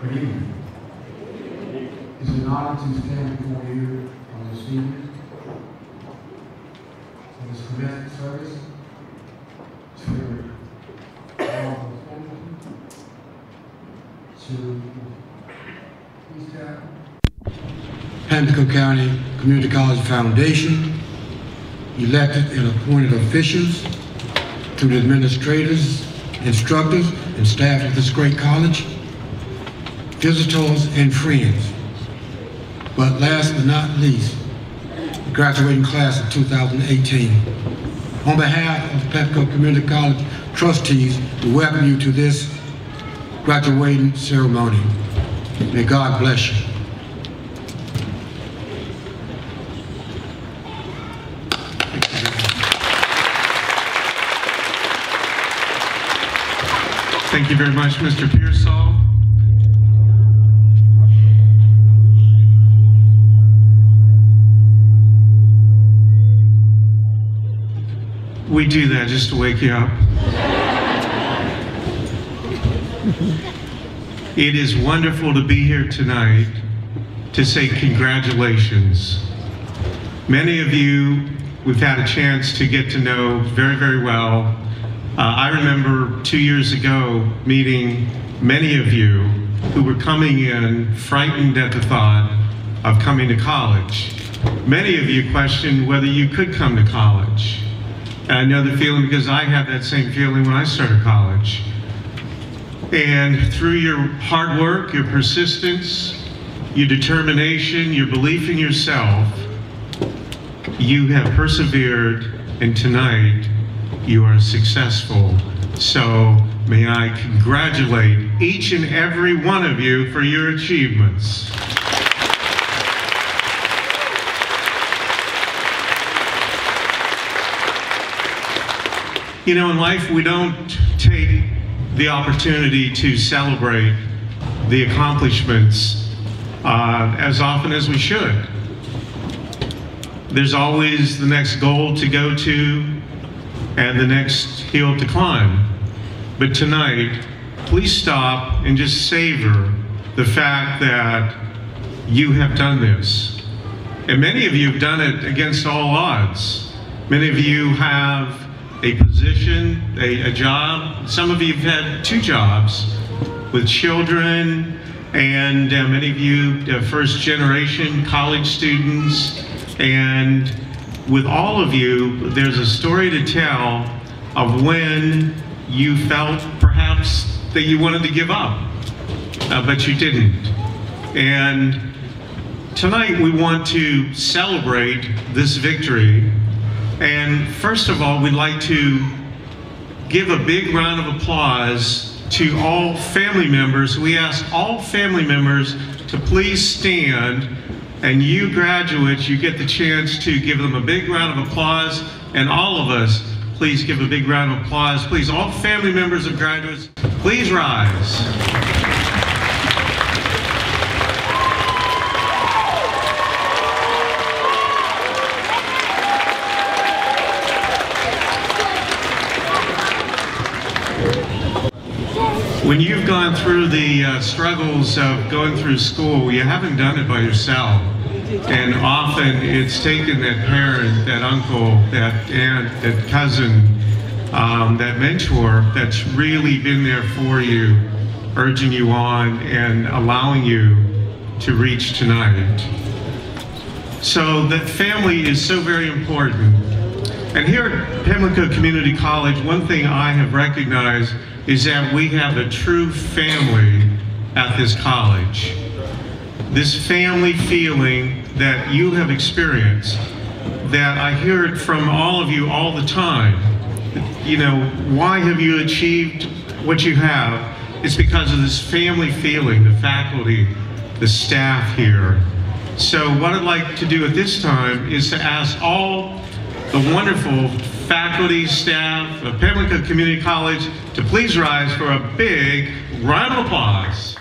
Good evening. It's an honor to stand before you on this evening for this commencement service to Pamlico County Community College Foundation, elected and appointed officials, to the administrators, instructors, and staff of this great college, visitors and friends, but last but not least, the graduating class of 2018. On behalf of the Pamlico Community College trustees, we welcome you to this graduating ceremony. May God bless you. Thank you very much, Mr. Pearsall. We do that just to wake you up. It is wonderful to be here tonight to say congratulations. Many of you we've had a chance to get to know very, very well. I remember 2 years ago meeting many of you who were coming in frightened at the thought of coming to college. Many of you questioned whether you could come to college. And I know the feeling because I had that same feeling when I started college. And through your hard work, your persistence, your determination, your belief in yourself, you have persevered, and tonight you are successful. So may I congratulate each and every one of you for your achievements. You know, in life we don't take the opportunity to celebrate the accomplishments as often as we should. There's always the next goal to go to and the next hill to climb. But tonight, please stop and just savor the fact that you have done this. And many of you have done it against all odds. Many of you have a position, a job. Some of you have had 2 jobs with children, and many of you are first generation college students. And with all of you, there's a story to tell of when you felt perhaps that you wanted to give up, but you didn't. And tonight we want to celebrate this victory. And first of all, we'd like to give a big round of applause to all family members. We ask all family members to please stand, and you graduates, you get the chance to give them a big round of applause, and all of us, please give a big round of applause. Please, all family members of graduates, please rise. When you've gone through the struggles of going through school, you haven't done it by yourself. And often it's taken that parent, that uncle, that aunt, that cousin, that mentor that's really been there for you, urging you on and allowing you to reach tonight. So that family is so very important. And here at Pamlico Community College, one thing I have recognized is that we have a true family at this college. This family feeling that you have experienced, that I hear it from all of you all the time. You know, why have you achieved what you have? It's because of this family feeling, the faculty, the staff here. So what I'd like to do at this time is to ask all the wonderful faculty, staff of Pamlico Community College to please rise for a big round of applause.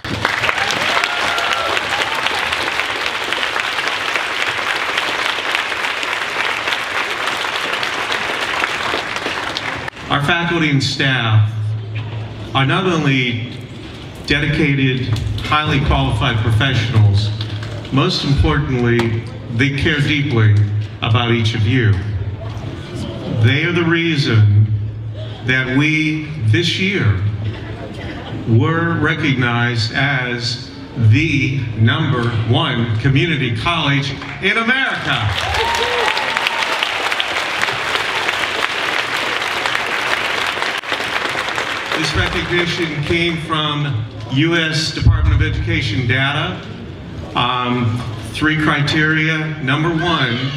Our faculty and staff are not only dedicated, highly qualified professionals. Most importantly, they care deeply about each of you. They are the reason that we, this year, were recognized as the #1 community college in America. This recognition came from U.S. Department of Education data. 3 criteria. #1,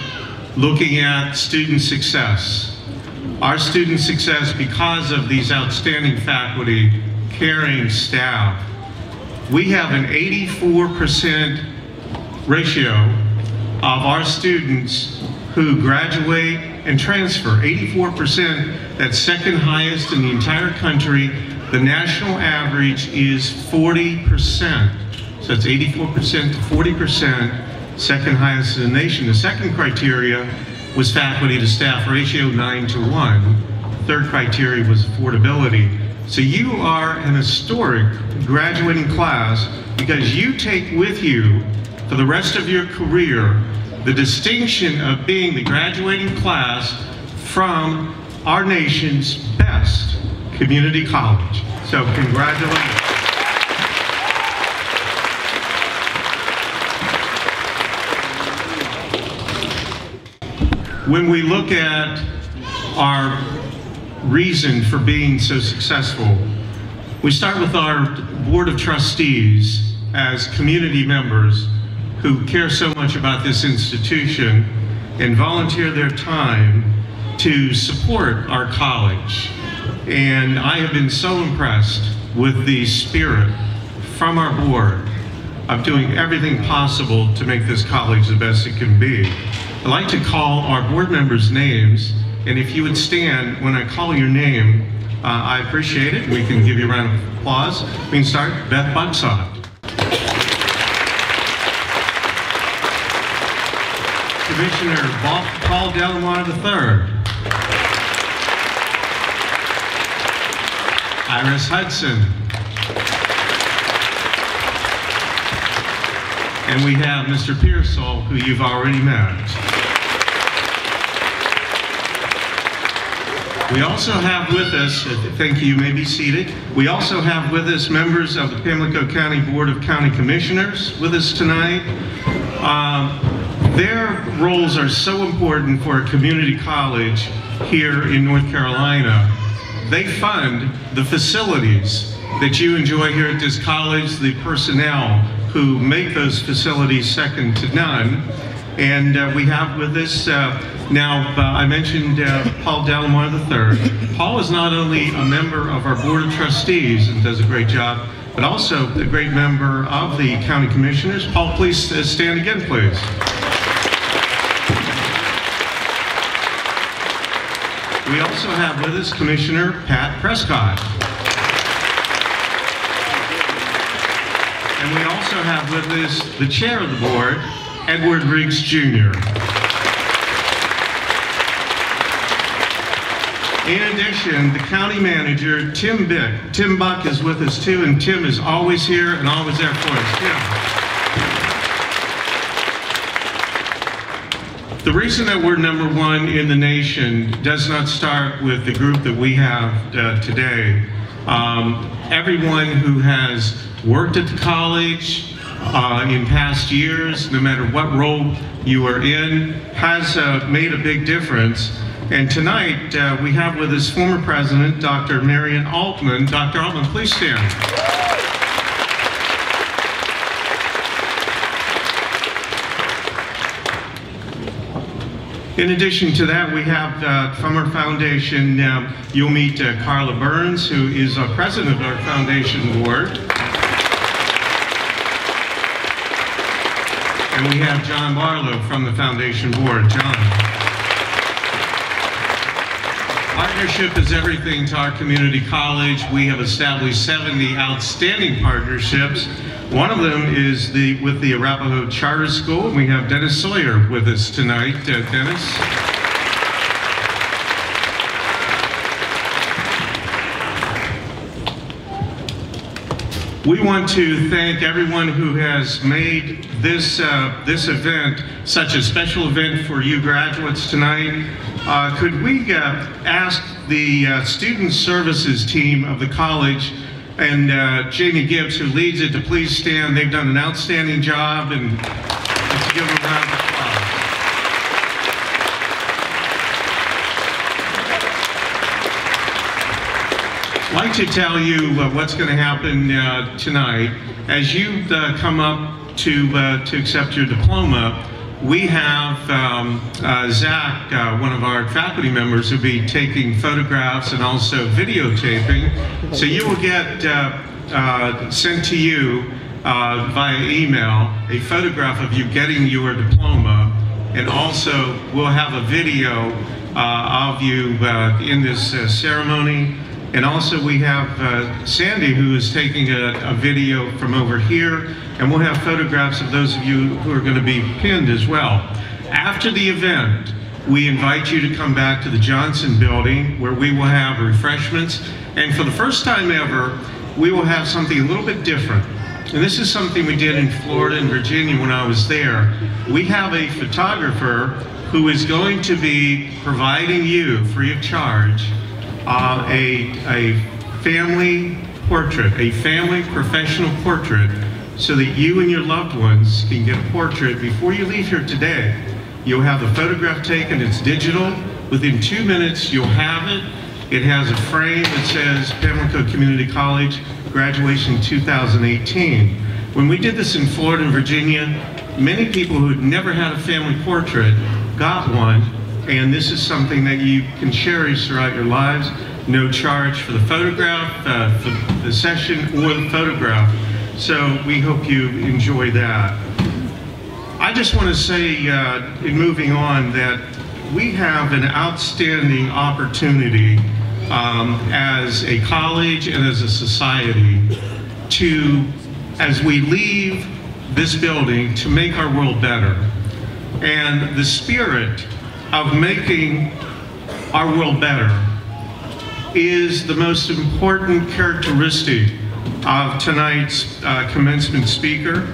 looking at student success. Our student success, because of these outstanding faculty, caring staff, we have an 84% ratio of our students who graduate and transfer. 84%, that's second highest in the entire country. The national average is 40%. So it's 84% to 40%, second highest in the nation. The second criteria was faculty to staff ratio 9:1. Third criteria was affordability. So you are an historic graduating class because you take with you for the rest of your career the distinction of being the graduating class from our nation's best community college. So congratulations. When we look at our reason for being so successful, we start with our Board of Trustees as community members who care so much about this institution and volunteer their time to support our college. And I have been so impressed with the spirit from our board of doing everything possible to make this college the best it can be. I'd like to call our board members' names, and if you would stand when I call your name, I appreciate it. We can give you a round of applause. We can start. Beth Bugsott. Commissioner Paul Delamar III. Iris Hudson. And we have Mr. Pearsall, who you've already met. We also have with us, thank you, you may be seated. We also have with us members of the Pamlico County Board of County Commissioners with us tonight. Their roles are so important for a community college here in North Carolina. They fund the facilities that you enjoy here at this college, the personnel who make those facilities second to none. And we have with us I mentioned Paul Delamar III. Paul is not only a member of our Board of Trustees and does a great job, but also a great member of the County Commissioners. Paul, please stand again, please. We also have with us Commissioner Pat Prescott. And we also have with us the chair of the board, Edward Riggs Jr. In addition, the county manager, Tim Buck is with us too, and Tim is always here and always there for us. Tim. The reason that we're #1 in the nation does not start with the group that we have today. Everyone who has worked at the college in past years, no matter what role you are in, has made a big difference. And tonight we have with us former President Dr. Marian Altman. Dr. Altman, please stand. In addition to that, we have from our foundation, you'll meet Carla Burns, who is our president of our foundation board. And we have John Barlow from the foundation board. John. Partnership is everything to our community college. We have established 70 outstanding partnerships. One of them is with the Arapahoe Charter School. We have Dennis Sawyer with us tonight. Dennis. We want to thank everyone who has made this event such a special event for you graduates tonight. Could we ask the student services team of the college and Jamie Gibbs, who leads it, to please stand. They've done an outstanding job, and let's give them a round of applause. I'd like to tell you what's going to happen tonight. As you come up to accept your diploma, we have Zach, one of our faculty members, who'll be taking photographs and also videotaping. So you will get sent to you via email a photograph of you getting your diploma, and also we'll have a video of you in this ceremony. And also we have Sandy, who is taking a video from over here, and we'll have photographs of those of you who are going to be pinned as well. After the event, we invite you to come back to the Johnson building, where we will have refreshments. And for the first time ever, we will have something a little bit different. And this is something we did in Florida and Virginia when I was there. We have a photographer who is going to be providing you, free of charge, a family portrait, a family professional portrait, so that you and your loved ones can get a portrait before you leave here today. You'll have the photograph taken, it's digital. Within 2 minutes, you'll have it. It has a frame that says Pamlico Community College, graduation 2018. When we did this in Florida and Virginia, many people who had never had a family portrait got one. And this is something that you can cherish throughout your lives. No charge for the photograph, for the session, or the photograph. So we hope you enjoy that. I just want to say, in moving on, that we have an outstanding opportunity as a college and as a society to, as we leave this building, to make our world better. And the spirit of making our world better is the most important characteristic of tonight's commencement speaker.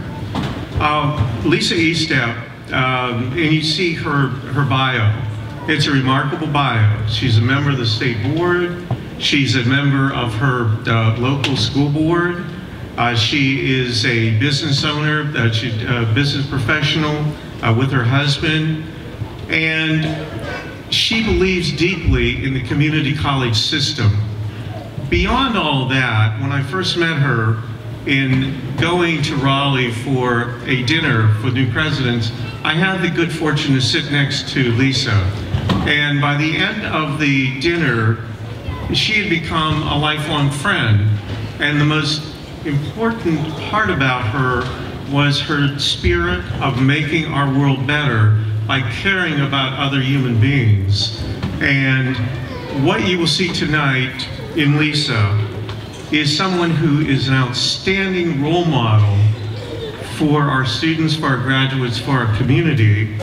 Lisa Estep, and you see her bio. It's a remarkable bio. She's a member of the state board. She's a member of her local school board. She is a business owner, she's a business professional with her husband. And she believes deeply in the community college system. Beyond all that, when I first met her in going to Raleigh for a dinner for new presidents, I had the good fortune to sit next to Lisa. And by the end of the dinner, she had become a lifelong friend. And the most important part about her was her spirit of making our world better by caring about other human beings. And what you will see tonight in Lisa is someone who is an outstanding role model for our students, for our graduates, for our community.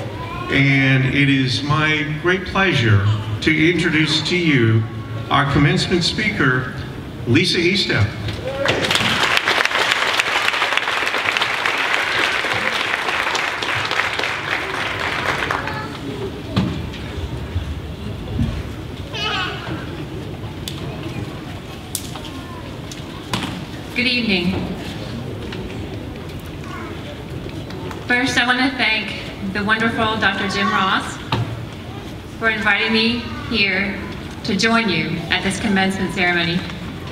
And it is my great pleasure to introduce to you our commencement speaker, Lisa Estep. Good evening. First, I want to thank the wonderful Dr. Jim Ross for inviting me here to join you at this commencement ceremony.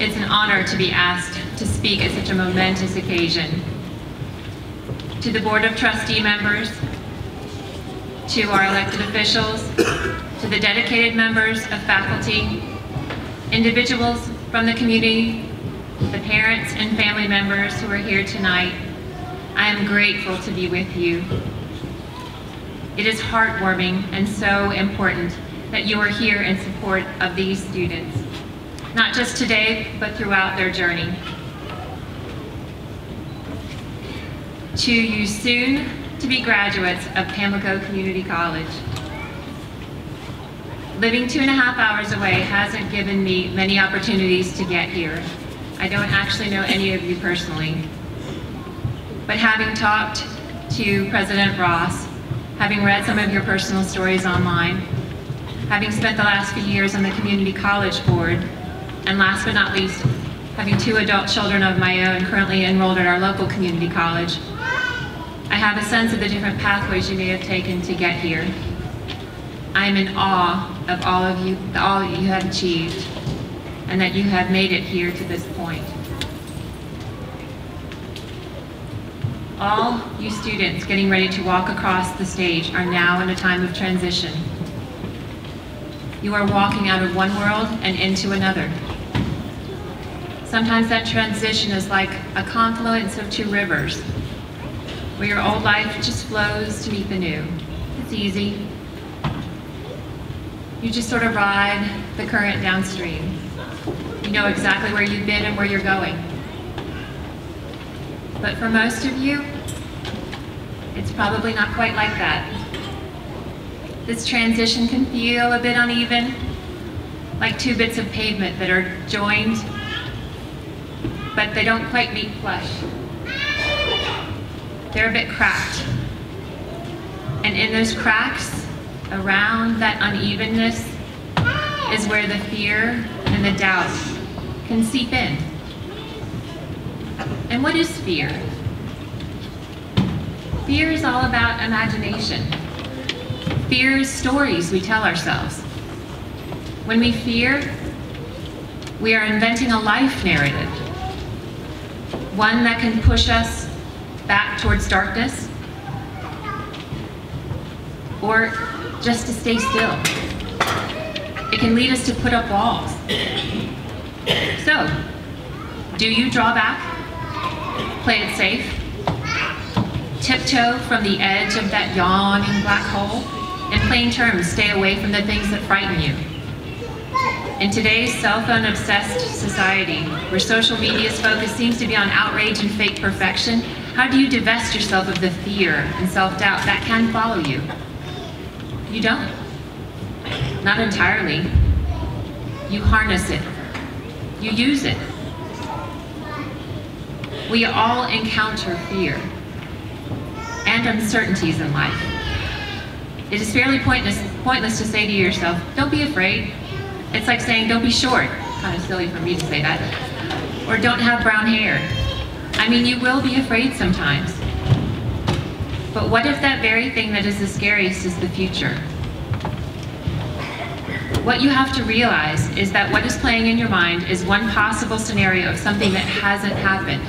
It's an honor to be asked to speak at such a momentous occasion. To the Board of Trustee members, to our elected officials, to the dedicated members of faculty, individuals from the community, the parents and family members who are here tonight, I am grateful to be with you. It is heartwarming and so important that you are here in support of these students, not just today, but throughout their journey. To you soon to be graduates of Pamlico Community College. Living 2.5 hours away hasn't given me many opportunities to get here. I don't actually know any of you personally. But having talked to President Ross, having read some of your personal stories online, having spent the last few years on the Community College Board, and last but not least, having 2 adult children of my own currently enrolled at our local community college, I have a sense of the different pathways you may have taken to get here. I am in awe of all that you have achieved, and that you have made it here to this point. All you students getting ready to walk across the stage are now in a time of transition. You are walking out of one world and into another. Sometimes that transition is like a confluence of 2 rivers, where your old life just flows to meet the new. It's easy. You just sort of ride the current downstream. You know exactly where you've been and where you're going. But for most of you, it's probably not quite like that. This transition can feel a bit uneven, like 2 bits of pavement that are joined, but they don't quite meet flush. They're a bit cracked. And in those cracks, around that unevenness, is where the fear and the doubt can seep in. And what is fear? Fear is all about imagination. Fear is stories we tell ourselves. When we fear, we are inventing a life narrative, one that can push us back towards darkness, or just to stay still. It can lead us to put up walls. So, do you draw back? Play it safe? Tiptoe from the edge of that yawning black hole? In plain terms, stay away from the things that frighten you. In today's cell phone obsessed society, where social media's focus seems to be on outrage and fake perfection, how do you divest yourself of the fear and self-doubt that can follow you? You don't. Not entirely. You harness it. You use it. We all encounter fear and uncertainties in life. It is fairly pointless to say to yourself, don't be afraid. It's like saying, don't be short. Kind of silly for me to say that. Or don't have brown hair. I mean, you will be afraid sometimes. But what if that very thing that is the scariest is the future? What you have to realize is that what is playing in your mind is one possible scenario of something that hasn't happened.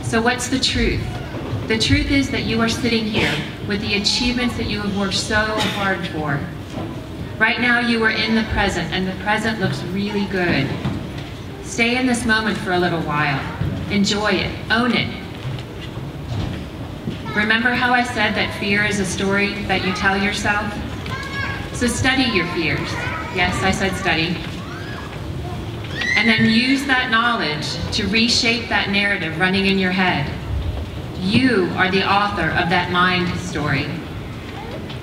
So what's the truth? The truth is that you are sitting here with the achievements that you have worked so hard for. Right now you are in the present, and the present looks really good. Stay in this moment for a little while. Enjoy it. Own it. Remember how I said that fear is a story that you tell yourself? So study your fears. Yes, I said study. And then use that knowledge to reshape that narrative running in your head. You are the author of that mind story.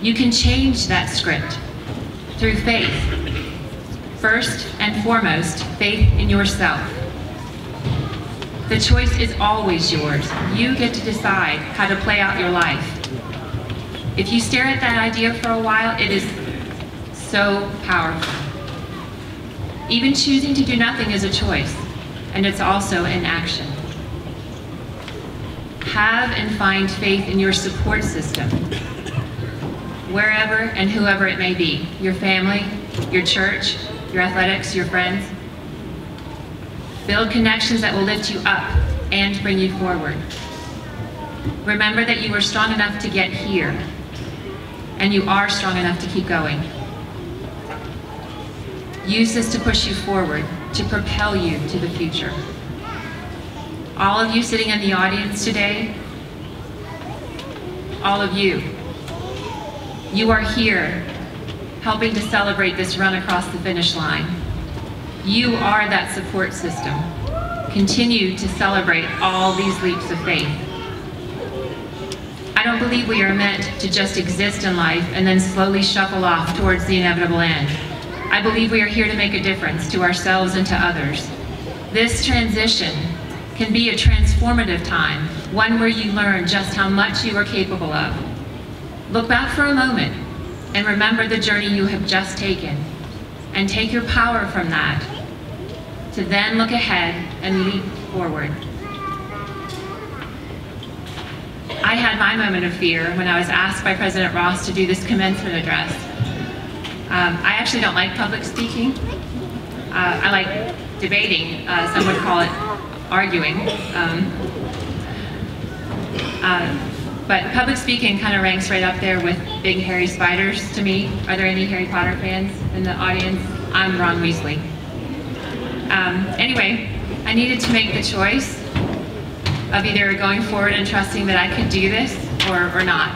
You can change that script through faith. First and foremost, faith in yourself. The choice is always yours. You get to decide how to play out your life. If you stare at that idea for a while, it is so powerful. Even choosing to do nothing is a choice, and it's also an action. Have and find faith in your support system, wherever and whoever it may be, your family, your church, your athletics, your friends. Build connections that will lift you up and bring you forward. Remember that you are strong enough to get here, and you are strong enough to keep going. Use this to push you forward, to propel you to the future. All of you sitting in the audience today, all of you, you are here helping to celebrate this run across the finish line. You are that support system. Continue to celebrate all these leaps of faith. I don't believe we are meant to just exist in life and then slowly shuffle off towards the inevitable end. I believe we are here to make a difference to ourselves and to others. This transition can be a transformative time, one where you learn just how much you are capable of. Look back for a moment and remember the journey you have just taken, and take your power from that to then look ahead and leap forward. I had my moment of fear when I was asked by President Ross to do this commencement address. I actually don't like public speaking. I like debating. Some would call it arguing. But public speaking kind of ranks right up there with big hairy spiders to me. Are there any Harry Potter fans in the audience? I'm Ron Weasley. Anyway, I needed to make the choice of either going forward and trusting that I could do this or not.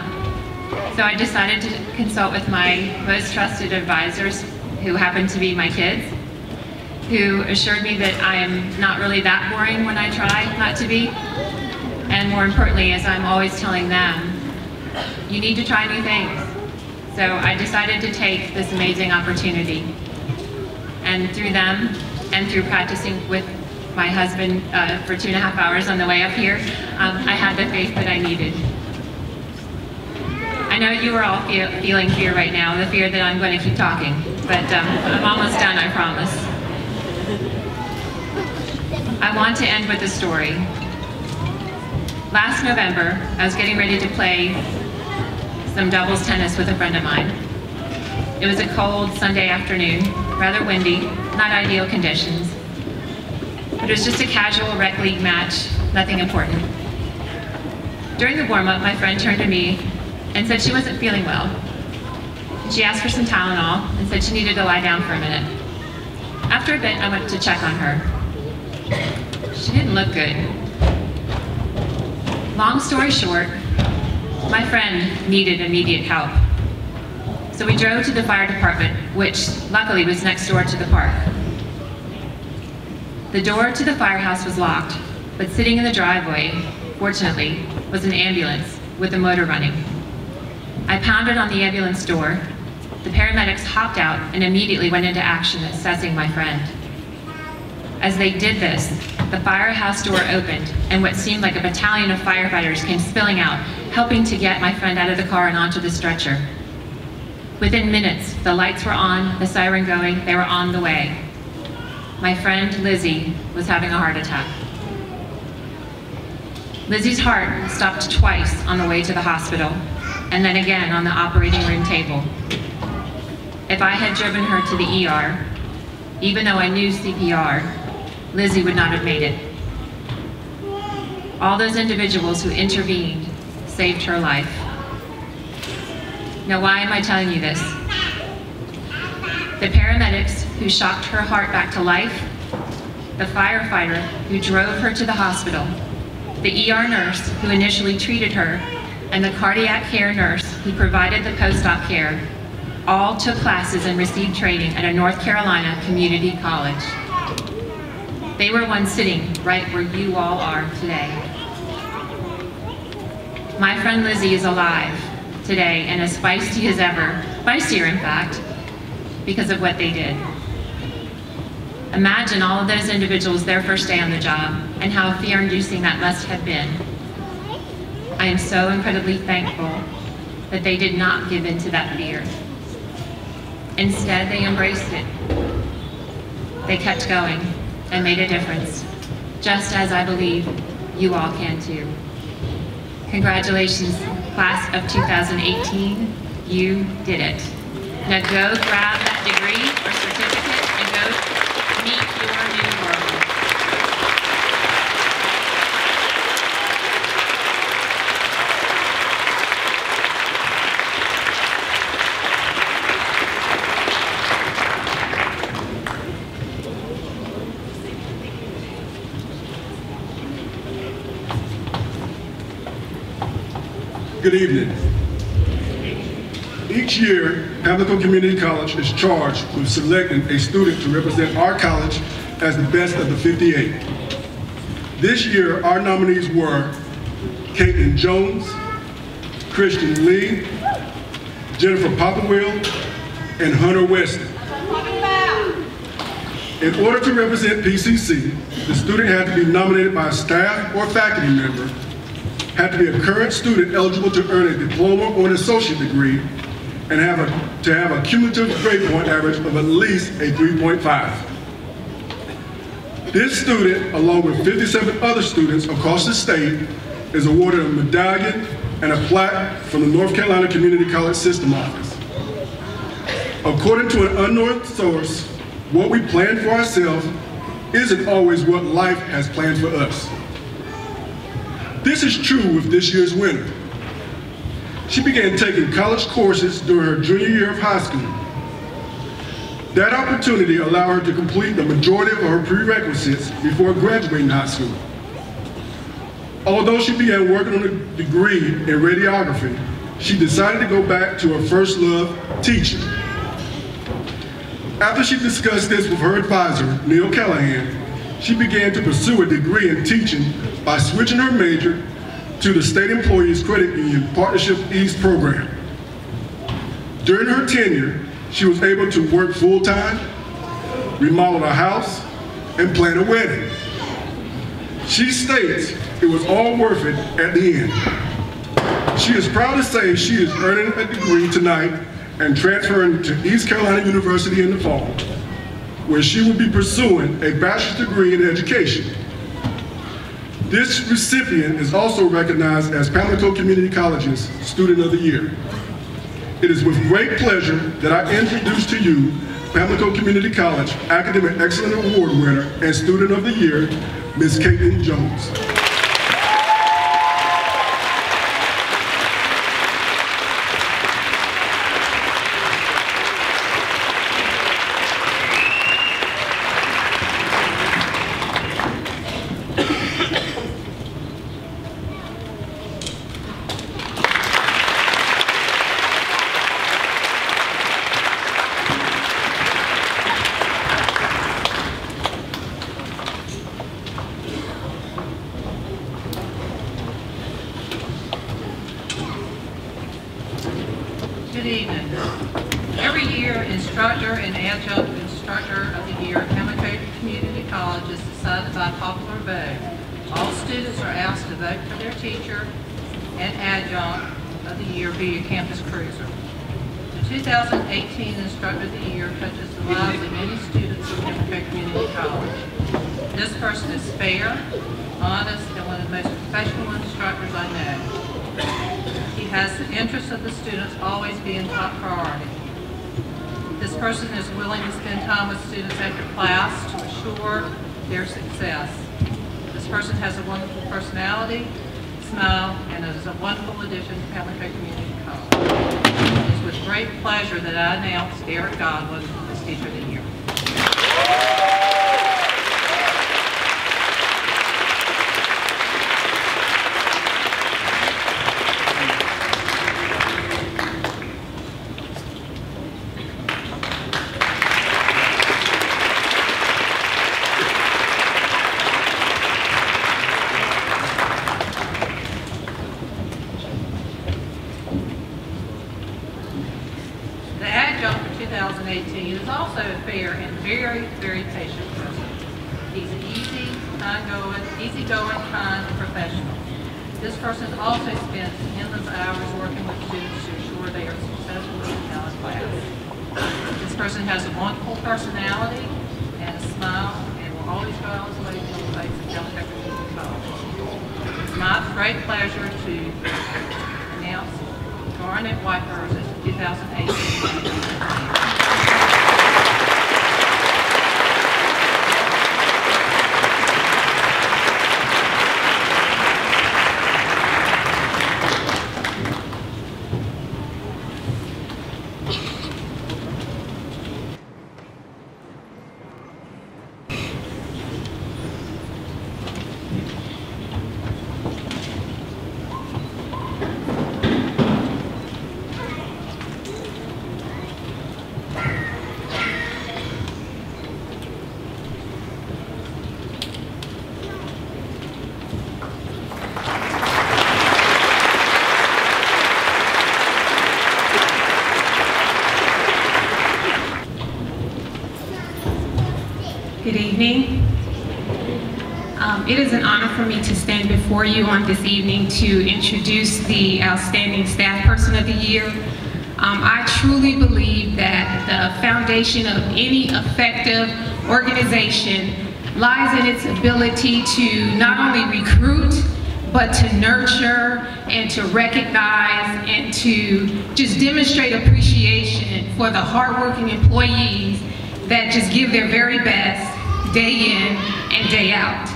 So I decided to consult with my most trusted advisors, who happen to be my kids, who assured me that I am not really that boring when I try not to be. And more importantly, as I'm always telling them, you need to try new things. So I decided to take this amazing opportunity. And through them, and through practicing with my husband for 2.5 hours on the way up here, I had the faith that I needed. I know you are all feeling fear right now, the fear that I'm going to keep talking, but I'm almost done, I promise. I want to end with a story. Last November, I was getting ready to play some doubles tennis with a friend of mine. It was a cold Sunday afternoon, rather windy, not ideal conditions. But it was just a casual rec league match, nothing important. During the warm-up, my friend turned to me and said she wasn't feeling well. She asked for some Tylenol and said she needed to lie down for a minute. After a bit, I went to check on her. She didn't look good. Long story short, my friend needed immediate help. So we drove to the fire department, which luckily was next door to the park. The door to the firehouse was locked, but sitting in the driveway, fortunately, was an ambulance with the motor running. I pounded on the ambulance door. The paramedics hopped out and immediately went into action, assessing my friend. As they did this, the firehouse door opened, and what seemed like a battalion of firefighters came spilling out, helping to get my friend out of the car and onto the stretcher. Within minutes, the lights were on, the siren going, they were on the way. My friend, Lizzie, was having a heart attack. Lizzie's heart stopped twice on the way to the hospital, and then again on the operating room table. If I had driven her to the ER, even though I knew CPR, Lizzie would not have made it. All those individuals who intervened saved her life. Now, why am I telling you this? The paramedics who shocked her heart back to life, the firefighter who drove her to the hospital, the ER nurse who initially treated her, and the cardiac care nurse who provided the post-op care, all took classes and received training at a North Carolina community college. They were ones sitting right where you all are today. My friend Lizzie is alive today and as feisty as ever, feistier in fact, because of what they did. Imagine all of those individuals their first day on the job and how fear-inducing that must have been. I am so incredibly thankful that they did not give in to that fear. Instead, they embraced it. They kept going and made a difference, just as I believe you all can too. Congratulations, class of 2018, you did it. Now go grab that degree or certificate and go meet your new world. Good evening. Each year, Pamlico Community College is charged with selecting a student to represent our college as the best of the 58. This year, our nominees were Caitlin Jones, Christian Lee, Jennifer Popperwell, and Hunter Weston. In order to represent PCC, the student had to be nominated by a staff or faculty member, had to be a current student eligible to earn a diploma or an associate degree, and to have a cumulative grade point average of at least a 3.5. This student, along with 57 other students across the state, is awarded a medallion and a plaque from the North Carolina Community College System Office. According to an unknown source, what we plan for ourselves isn't always what life has planned for us. This is true with this year's winner. She began taking college courses during her junior year of high school. That opportunity allowed her to complete the majority of her prerequisites before graduating high school. Although she began working on a degree in radiography, she decided to go back to her first love, teaching. After she discussed this with her advisor, Neil Callahan, she began to pursue a degree in teaching by switching her major to the State Employees Credit Union Partnership East program. During her tenure, she was able to work full-time, remodel a house, and plan a wedding. She states it was all worth it at the end. She is proud to say she is earning a degree tonight and transferring to East Carolina University in the fall, where she will be pursuing a bachelor's degree in education. This recipient is also recognized as Pamlico Community College's Student of the Year. It is with great pleasure that I introduce to you Pamlico Community College Academic Excellence Award winner and Student of the Year, Ms. Caitlin Jones. Good evening. Every year, Instructor and Adjunct Instructor of the Year at Pamlico Community College is decided by popular vote. All students are asked to vote for their teacher and Adjunct of the Year via Campus Cruiser. The 2018 Instructor of the Year touches the lives of many students at Pamlico Community College. This person is fair, honest, and one of the most professional instructors I know. He has the interests of the students always being top priority. This person is willing to spend time with students after class to assure their success. This person has a wonderful personality, smile, and is a wonderful addition to Pamlico Community College. It is with great pleasure that I announce Eric Godwin as Teacher of the Year. The adjunct for 2018 is also a fair and very, very patient person. He's easygoing, kind, and professional. This person also spends endless hours working with students to ensure they are successful in our class. This person has a wonderful personality and a smile and will always go out his way to elevate the Pamlico Community College. It's my great pleasure to announce Garnet Whitehurst as the 2018. It is an honor for me to stand before you on this evening to introduce the Outstanding Staff Person of the Year. I truly believe that the foundation of any effective organization lies in its ability to not only recruit, but to nurture and to recognize and to just demonstrate appreciation for the hardworking employees that just give their very best day in and day out.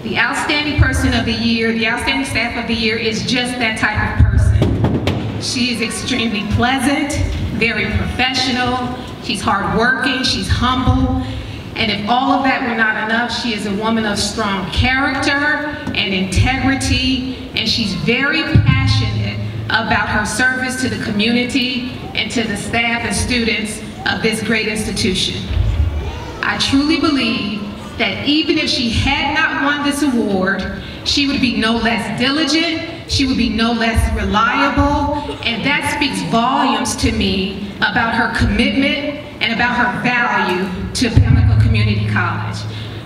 The Outstanding Person of the Year, the Outstanding Staff of the Year is just that type of person. She is extremely pleasant, very professional, she's hardworking, she's humble, and if all of that were not enough, she is a woman of strong character and integrity, and she's very passionate about her service to the community and to the staff and students of this great institution. I truly believe that even if she had not won this award, she would be no less diligent, she would be no less reliable, and that speaks volumes to me about her commitment and about her value to Pamlico Community College.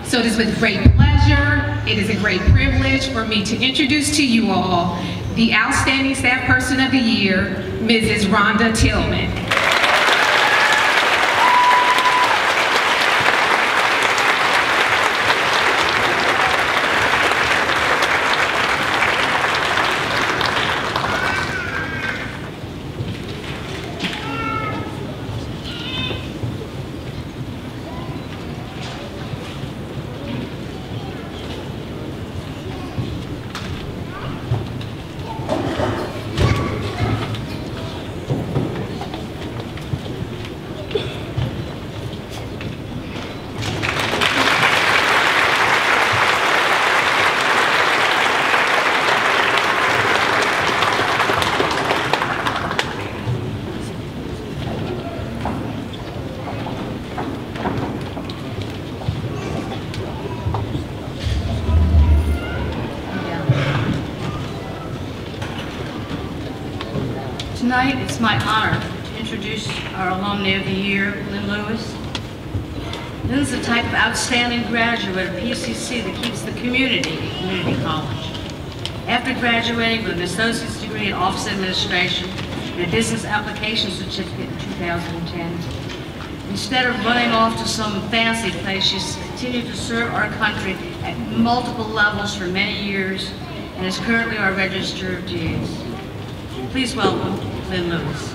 So it is with great pleasure, it is a great privilege for me to introduce to you all the Outstanding Staff Person of the Year, Mrs. Rhonda Tillman. Tonight, it's my honor to introduce our Alumni of the Year, Lynn Lewis. Lynn's the type of outstanding graduate of PCC that keeps the community at community college. After graduating with an associate's degree in office administration and a business application certificate in 2010, instead of running off to some fancy place, she's continued to serve our country at multiple levels for many years and is currently our Register of Deeds. Please welcome Lynn Lewis.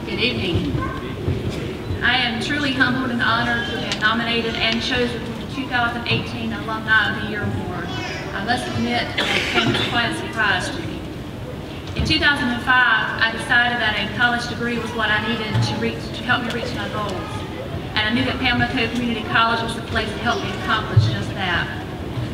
Good evening. I am truly humbled and honored to be nominated and chosen for the 2018 Alumni of the Year Award. I must admit it came as quite a surprise to me. In 2005, I decided that a college degree was what I needed to help me reach my goals. And I knew that Pamlico Community College was the place to help me accomplish just that.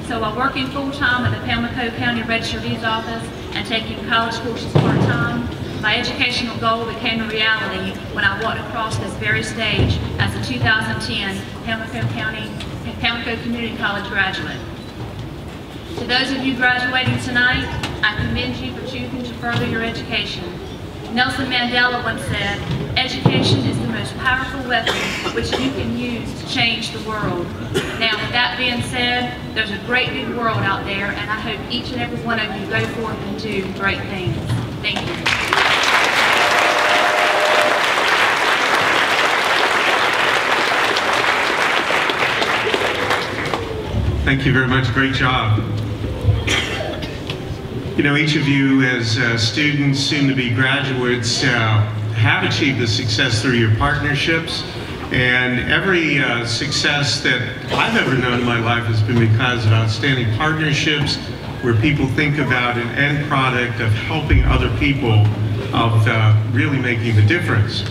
So while working full-time at the Pamlico County Register of Deeds office and taking college courses part-time, my educational goal became a reality when I walked across this very stage as a 2010 Pamlico Community College graduate. To those of you graduating tonight, I commend you for choosing to further your education. Nelson Mandela once said, "Education is the most powerful weapon which you can use to change the world." Now, with that being said, there's a great big world out there, and I hope each and every one of you go forth and do great things. Thank you. Thank you very much. Great job. You know, each of you as students, soon to be graduates, have achieved the success through your partnerships. And every success that I've ever known in my life has been because of outstanding partnerships where people think about an end product of helping other people, of really making the difference.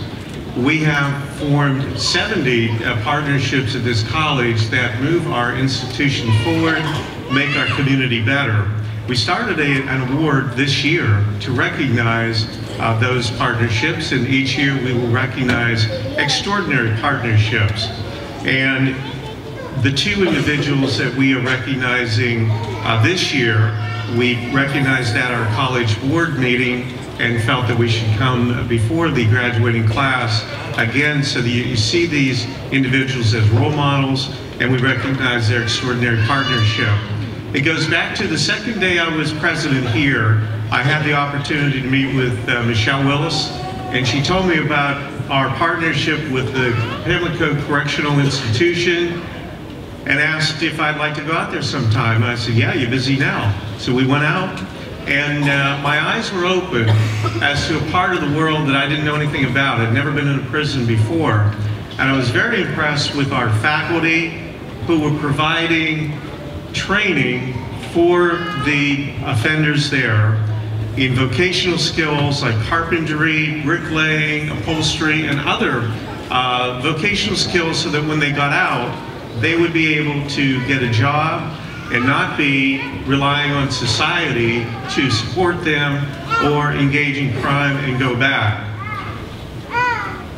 We have formed 70 partnerships at this college that move our institution forward, make our community better. we started an award this year to recognize those partnerships, and each year we will recognize extraordinary partnerships. And the two individuals that we are recognizing this year, we recognized at our college board meeting and felt that we should come before the graduating class again, so that you see these individuals as role models, and we recognize their extraordinary partnership. It goes back to the second day I was president here. I had the opportunity to meet with Michelle Willis, and she told me about our partnership with the Pamlico Correctional Institution and asked if I'd like to go out there sometime. I said, yeah, you're busy now. So we went out, and my eyes were open as to a part of the world that I didn't know anything about. I'd never been in a prison before. And I was very impressed with our faculty who were providing training for the offenders there in vocational skills like carpentry, bricklaying, upholstery, and other vocational skills, so that when they got out, they would be able to get a job and not be relying on society to support them or engage in crime and go back.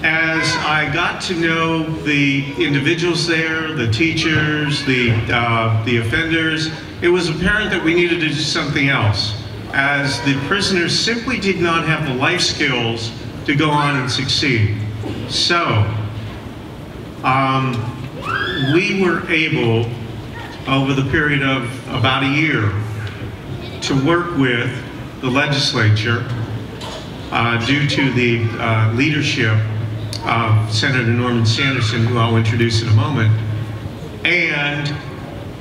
As I got to know the individuals there, the teachers, the offenders, it was apparent that we needed to do something else, as the prisoners simply did not have the life skills to go on and succeed. So, we were able, over the period of about a year, to work with the legislature due to the leadership of Senator Norman Sanderson, who I'll introduce in a moment, and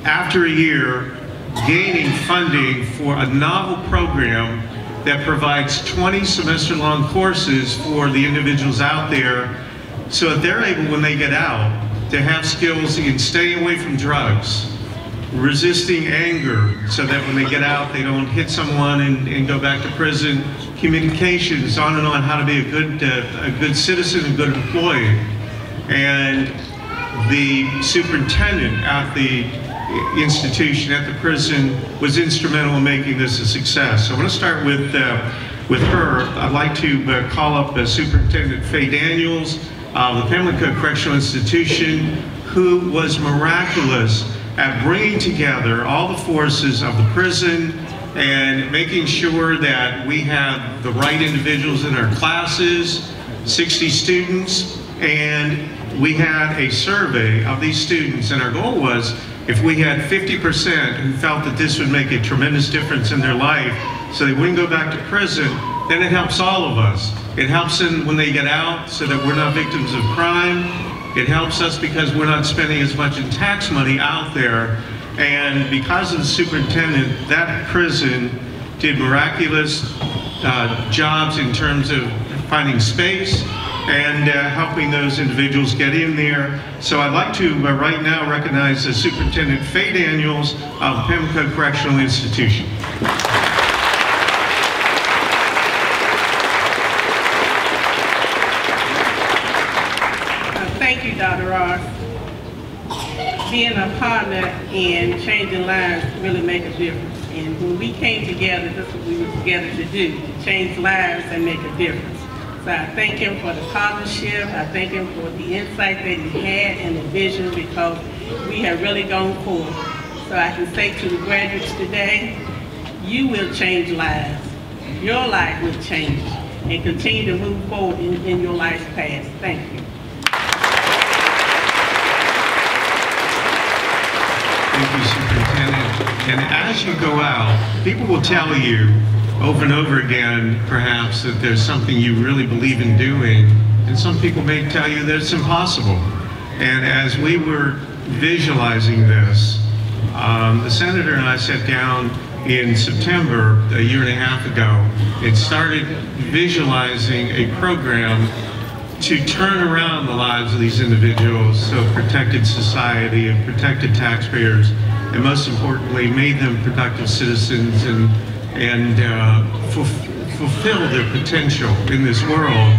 after a year, gaining funding for a novel program that provides 20 semester-long courses for the individuals out there, so that they're able, when they get out, to have skills in staying away from drugs, resisting anger, so that when they get out, they don't hit someone and go back to prison, communications, on and on, how to be a good citizen, a good employee. And the superintendent at the institution, at the prison, was instrumental in making this a success. So I want to start with her. I'd like to call up Superintendent Faye Daniels of the Pamlico Correctional Institution, who was miraculous at bringing together all the forces of the prison and making sure that we had the right individuals in our classes, 60 students, and we had a survey of these students, and our goal was, if we had 50% who felt that this would make a tremendous difference in their life so they wouldn't go back to prison, then it helps all of us. It helps them when they get out so that we're not victims of crime. It helps us because we're not spending as much in tax money out there. And because of the superintendent, that prison did miraculous jobs in terms of finding space and helping those individuals get in there. So I'd like to right now recognize the Superintendent Faye Daniels of Pamlico Correctional Institution. Thank you, Dr. Ross. Being a partner in changing lives really makes a difference. And when we came together, that's what we were together to do, to change lives and make a difference. So I thank him for the partnership. I thank him for the insight that he had and the vision, because we have really gone forward. So I can say to the graduates today, you will change lives. Your life will change and continue to move forward in your life's path. Thank you. Thank you, Superintendent. And as you go out, people will tell you over and over again, perhaps, that there's something you really believe in doing, and some people may tell you that it's impossible. And as we were visualizing this, the Senator and I sat down in September, a year and a half ago, and started visualizing a program to turn around the lives of these individuals, so protected society and protected taxpayers, and most importantly, made them productive citizens and fulfill their potential in this world.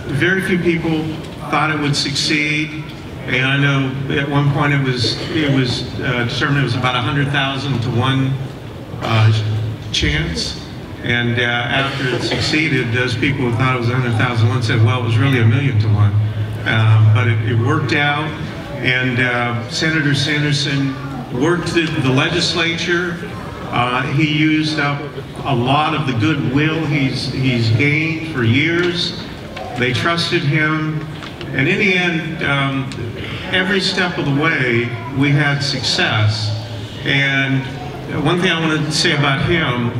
Very few people thought it would succeed, and I know at one point it was determined it was about 100,000 to 1 chance. And after it succeeded, those people who thought it was 100,000 to 1 said, well, it was really 1,000,000 to 1. But it worked out, and Senator Sanderson worked the legislature. He used up a lot of the goodwill he's gained for years. They trusted him, and in the end, every step of the way, we had success. And one thing I want to say about him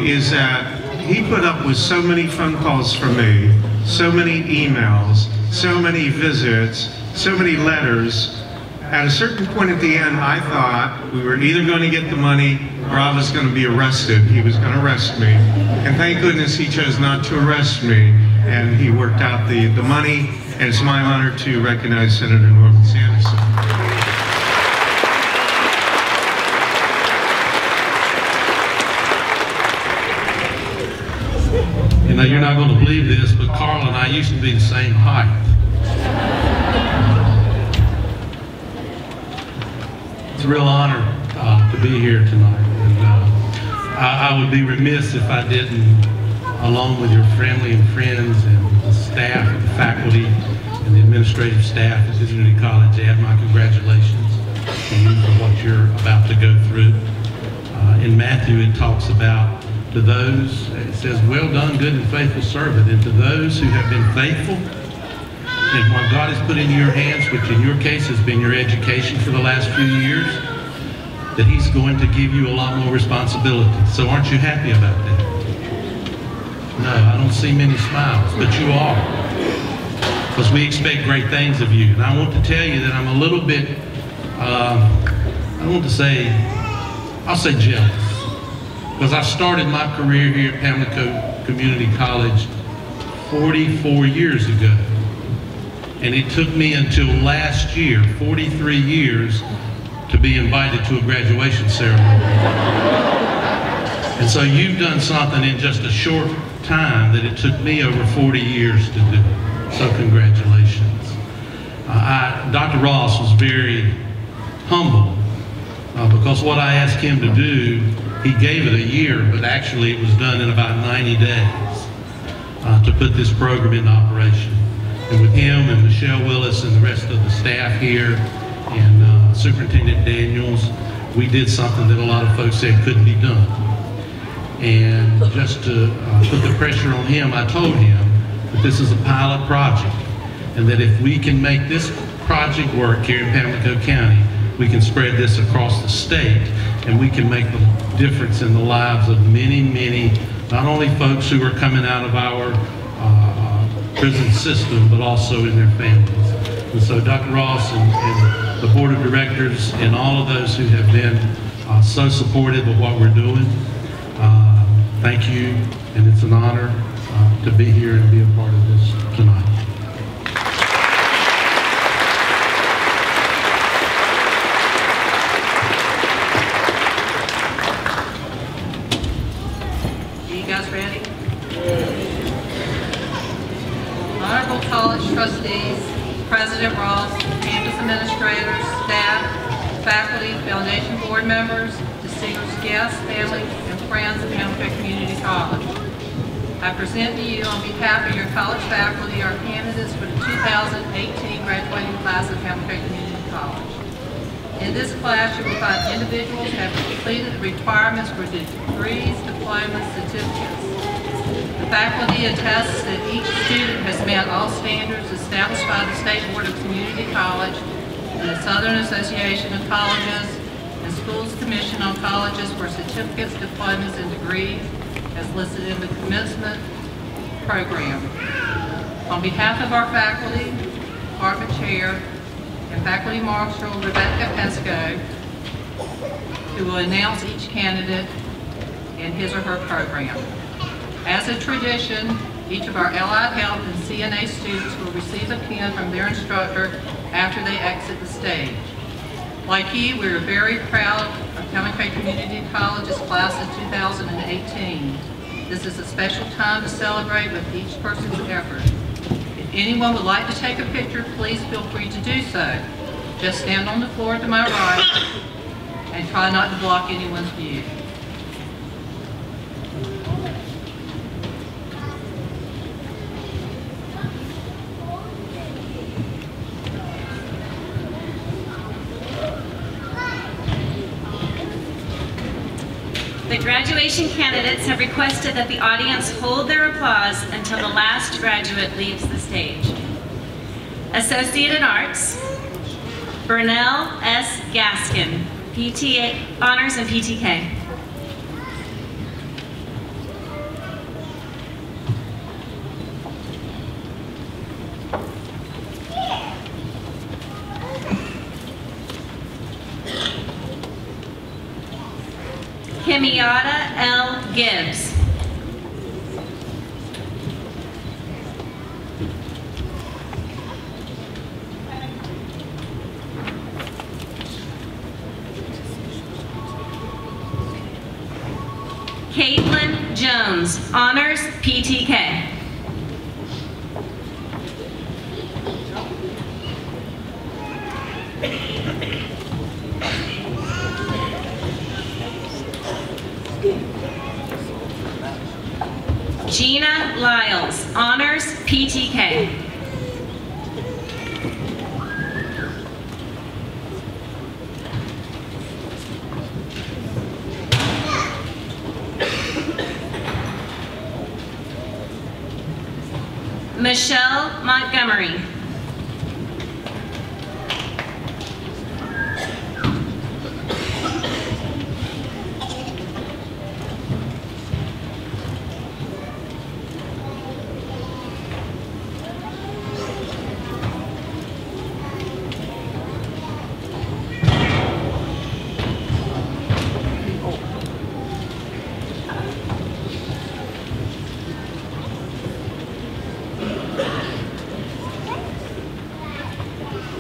is that he put up with so many phone calls from me, so many emails, so many visits, so many letters. At a certain point at the end, I thought we were either going to get the money or I was going to be arrested. He was going to arrest me. And thank goodness he chose not to arrest me, and he worked out the money. And it's my honor to recognize Senator Norman Sanderson. You know, you're not going to believe this, but Carl and I used to be the same height. It's a real honor to be here tonight. And I would be remiss if I didn't, along with your family and friends and the staff and the faculty and the administrative staff at the community college, add my congratulations to you for what you're about to go through. In Matthew, it talks about to those, it says, well done, good and faithful servant, and to those who have been faithful in what God has put into your hands, which in your case has been your education for the last few years, that he's going to give you a lot more responsibility. So aren't you happy about that? No, I don't see many smiles, but you are. Because we expect great things of you. And I want to tell you that I'm a little bit, I'll say jealous. Because I started my career here at Pamlico Community College 44 years ago. And it took me until last year, 43 years, to be invited to a graduation ceremony. And so you've done something in just a short time that it took me over 40 years to do. So congratulations. Dr. Ross was very humble because what I asked him to do, he gave it a year, but actually it was done in about 90 days to put this program into operation. And with him and Michelle Willis and the rest of the staff here and Superintendent Daniels, we did something that a lot of folks said couldn't be done. And just to put the pressure on him, I told him that this is a pilot project and that if we can make this project work here in Pamlico County, we can spread this across the state and we can make a difference in the lives of many, many, not only folks who are coming out of our prison system, but also in their families. And so Dr. Ross and the board of directors and all of those who have been so supportive of what we're doing, thank you, and it's an honor to be here and be a part of this tonight. Are you guys ready? Honorable college trustees, President Ross, campus administrators, staff, faculty, foundation board members, distinguished guests, family, and friends of Pamlico Community College. I present to you on behalf of your college faculty our candidates for the 2018 graduating class of Pamlico Community College. In this class, you will find individuals who have completed the requirements for degrees, diplomas, certificates. The faculty attests that each student has met all standards established by the State Board of Community College and the Southern Association of Colleges and Schools Commission on Colleges for certificates, diplomas, and degrees as listed in the Commencement program. On behalf of our faculty, department chair, and faculty marshal Rebecca Pesco, who will announce each candidate and his or her program. As a tradition, each of our allied health and CNA students will receive a pin from their instructor after they exit the stage. Like you, we are very proud of Pamlico Community College's class of 2018. This is a special time to celebrate with each person's effort. If anyone would like to take a picture, please feel free to do so. Just stand on the floor to my right and try not to block anyone's view. graduation candidates have requested that the audience hold their applause until the last graduate leaves the stage. Associate in Arts, Burnell S. Gaskin, PTA Honors and PTK. Kimiata L. Gibbs. Caitlin Jones, Honors PTK. Gina Lyles, Honors PTK. Michelle Montgomery.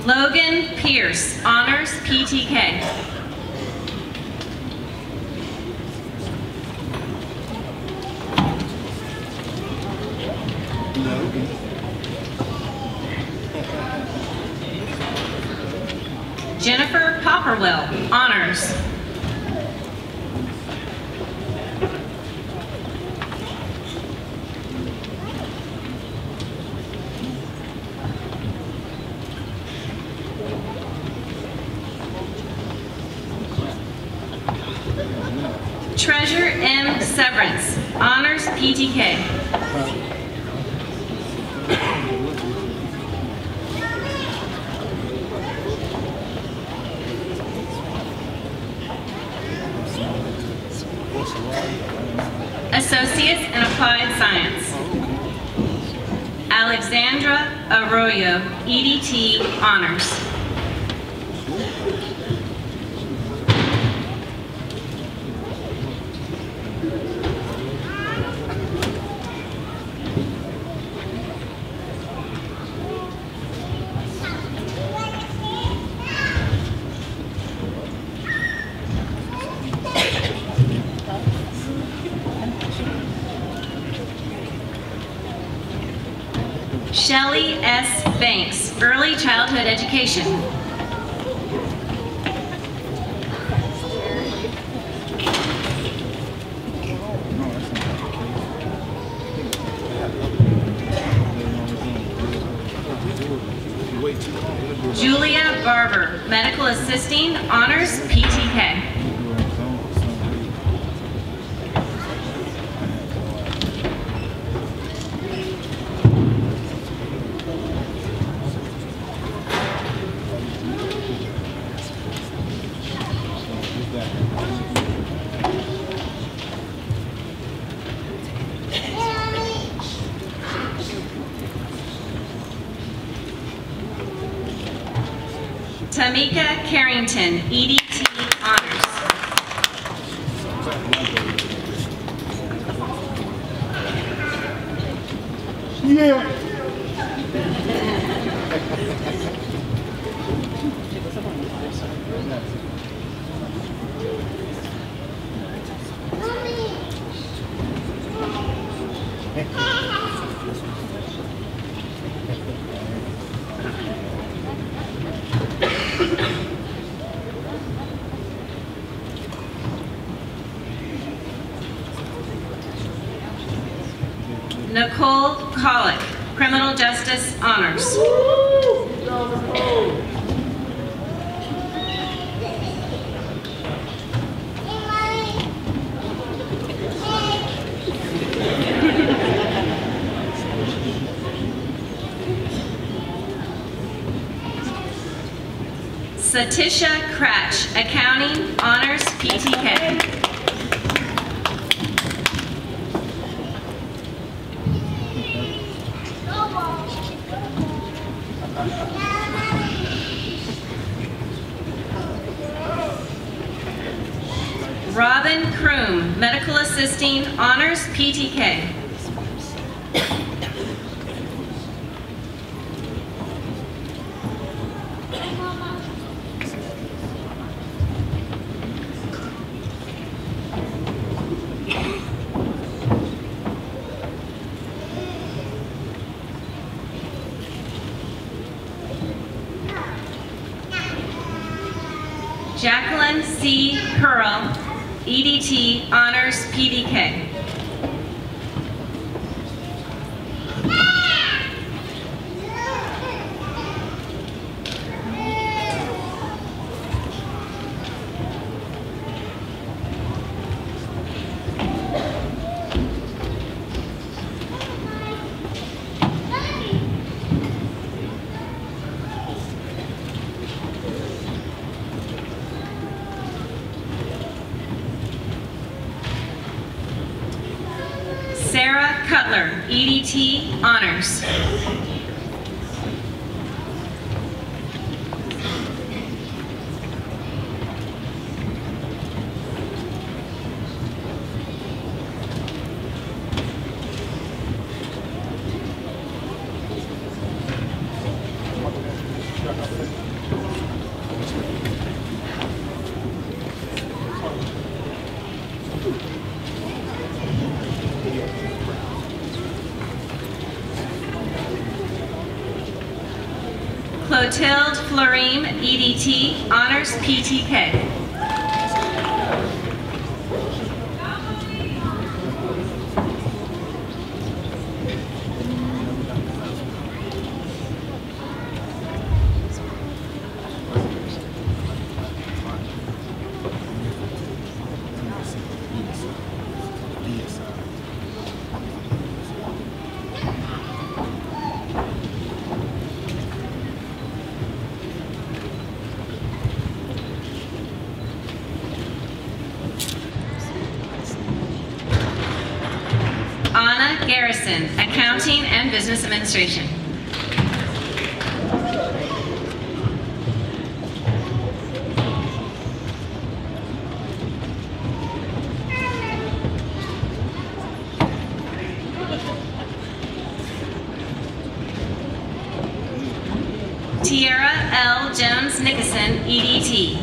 Logan Pierce, Honors PTK. Jennifer Popperwell, Honors. Treasure M. Severance, Honors PTK. Associates in Applied Science. Alexandra Arroyo, EDT, Honors. Shelley S. Banks, Early Childhood Education. Julia Barber, Medical Assisting, Honors PTK. Tamika Carrington, EDT, Honors. Yeah. Nicole Colick, Criminal Justice, Honors. Satisha Cratch, Accounting, Honors, PTK. Robin Kroom, Medical Assisting, Honors, PTK. Jacqueline C. Curl, EDT, Honors, PDK. Sarah Cutler, EDT, Honors. Clotilde Florine, EDT, Honors, PTK. Anna Garrison, Accounting and Business Administration. Tiara L. Jones Nickerson, EDT.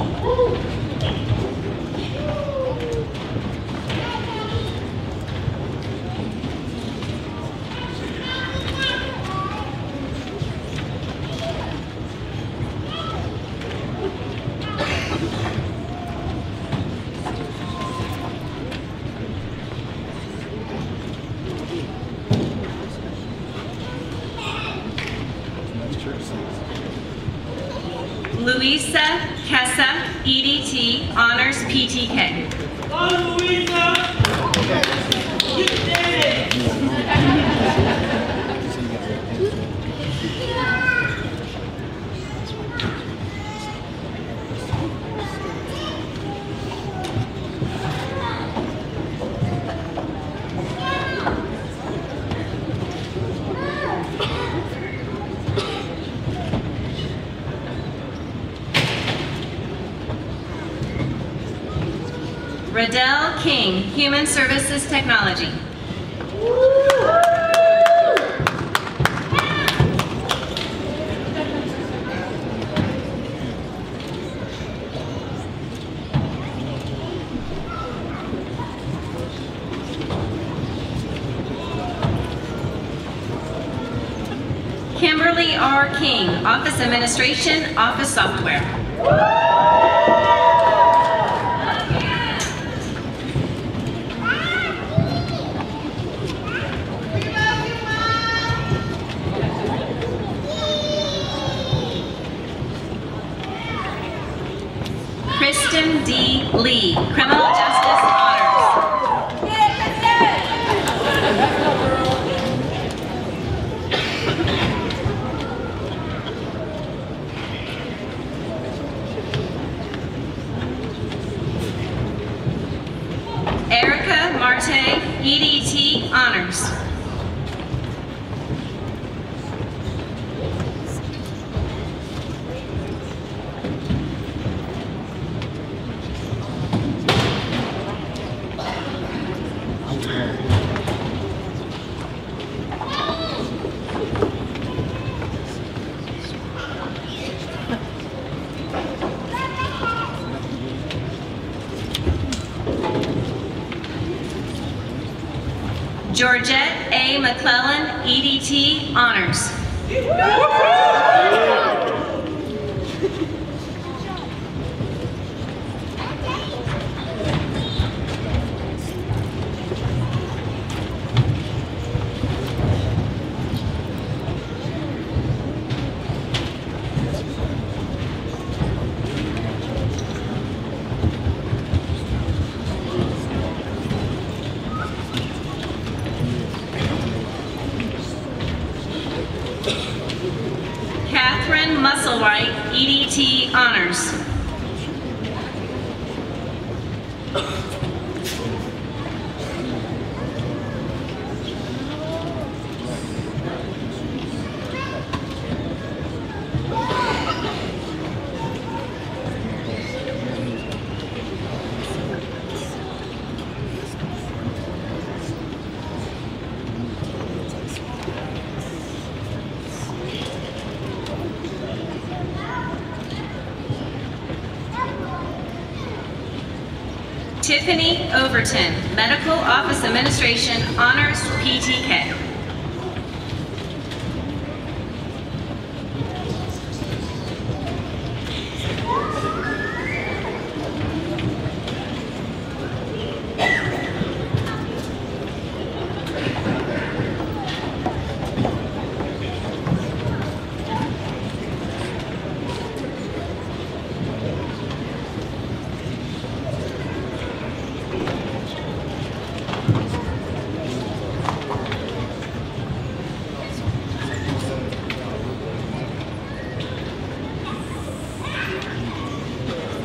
Louisa Kessa, EDT, Honors, PTK. Oh, Louisa! You did it! Riddell King, Human Services Technology. Kimberly R. King, Office Administration, Office Software. Kristen D. Lee, Criminal Justice Honors. EDT Honors. Georgette A. McClellan, EDT Honors. Catherine Musselwhite, EDT Honors. Tiffany Overton, Medical Office Administration Honors, PTK.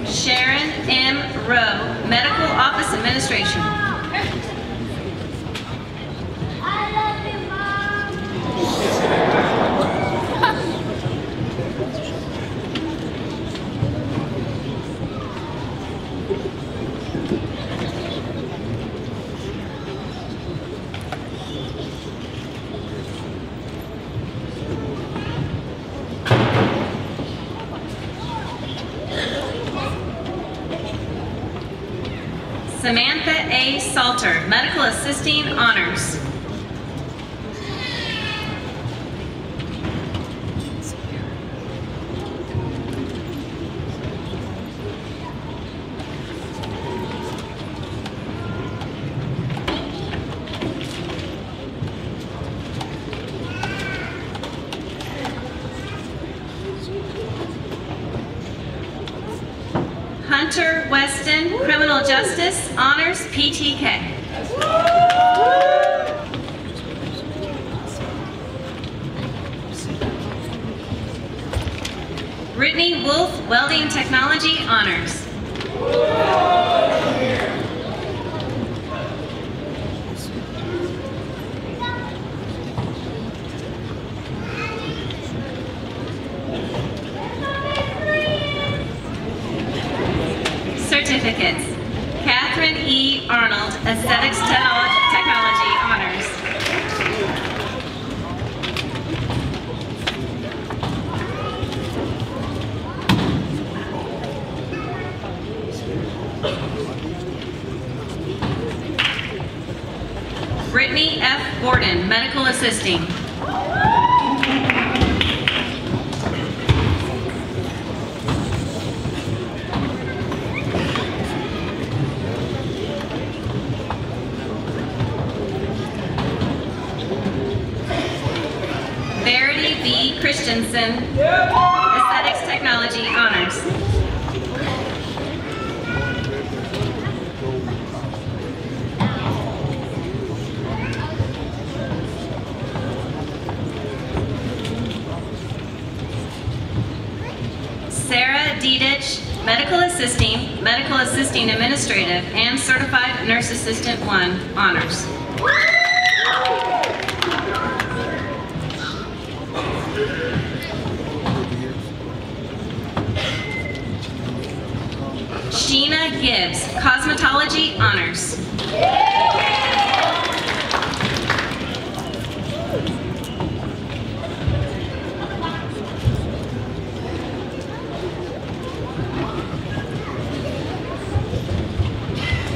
Sharon M. Rowe, Medical Office Administration. Samantha A. Salter, Medical Assisting Honors. Hunter Weston, Criminal Justice Honors, PTK. Brittany Wolf, Welding Technology Honors. Certificates. Catherine E. Arnold, Aesthetics Technology Honors. Brittany F. Gordon, Medical Assisting. Verity B. Christensen, Aesthetics Technology Honors. Sarah Dedich, Medical Assisting Administrative, and Certified Nurse Assistant 1 Honors. Sheena Gibbs, Cosmetology Honors.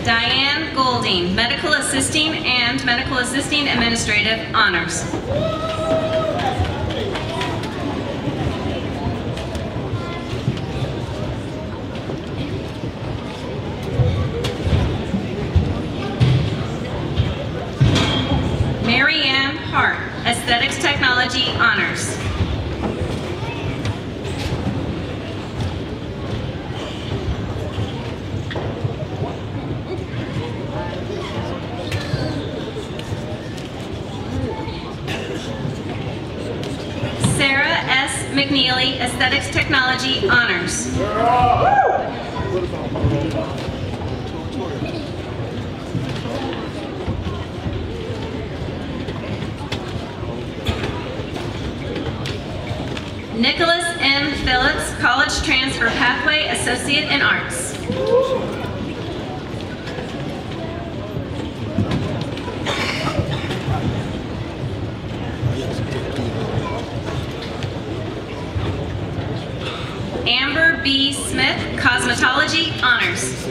Diane Golding, Medical Assisting and Medical Assisting Administrative Honors. Mary Ann Hart, Aesthetics Technology Honors. Sarah S. McNeely, Aesthetics Technology Honors. Nicholas M. Phillips, College Transfer Pathway Associate in Arts. Amber B. Smith, Cosmetology Honors.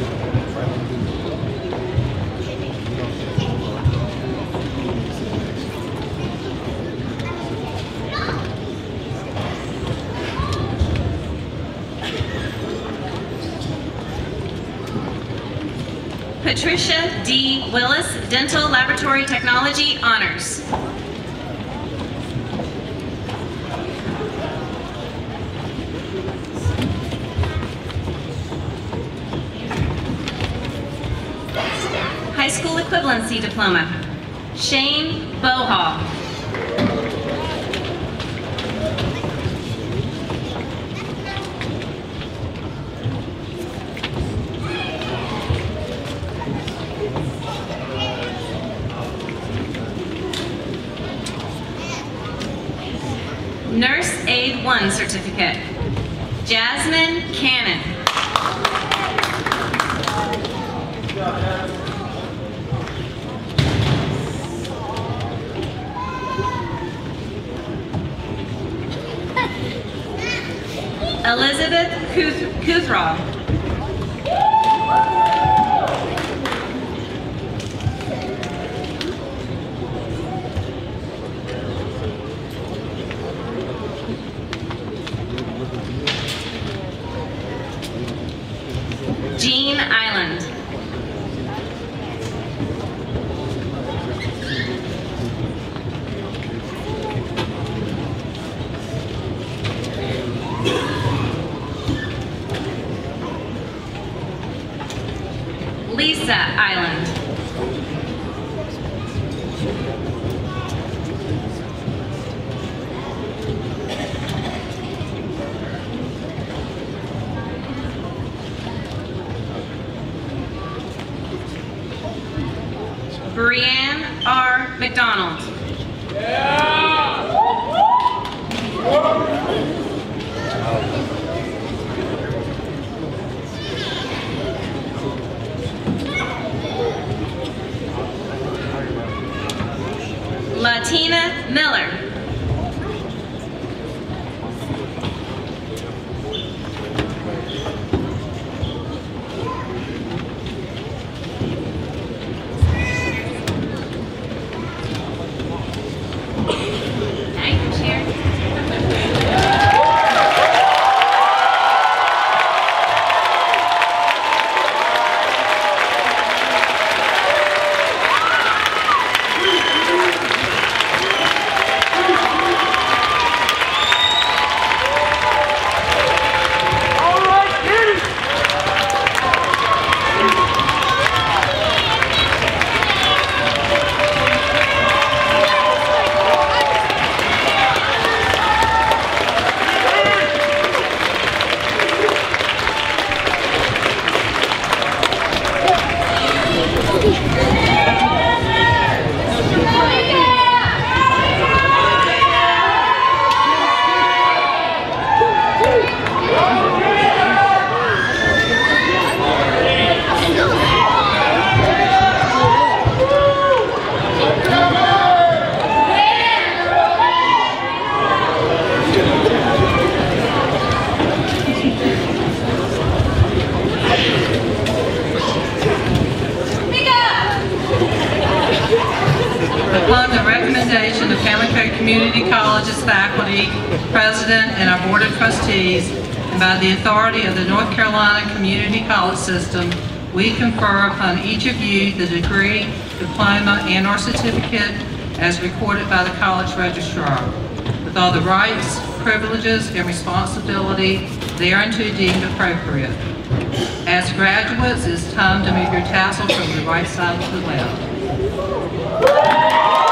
Patricia D. Willis, Dental Laboratory Technology Honors. High School Equivalency Diploma, Shane Bohall. Nurse Aid 1 Certificate, Jasmine Cannon. Elizabeth Kuthral. Jean Island. Lisa Island. Brianne R. McDonald. Latina Miller. Community College's faculty, president, and our board of trustees, and by the authority of the North Carolina Community College System, we confer upon each of you the degree, diploma, and/or certificate as recorded by the college registrar, with all the rights, privileges, and responsibility thereunto deemed appropriate. As graduates, it's time to move your tassel from the right side to the left.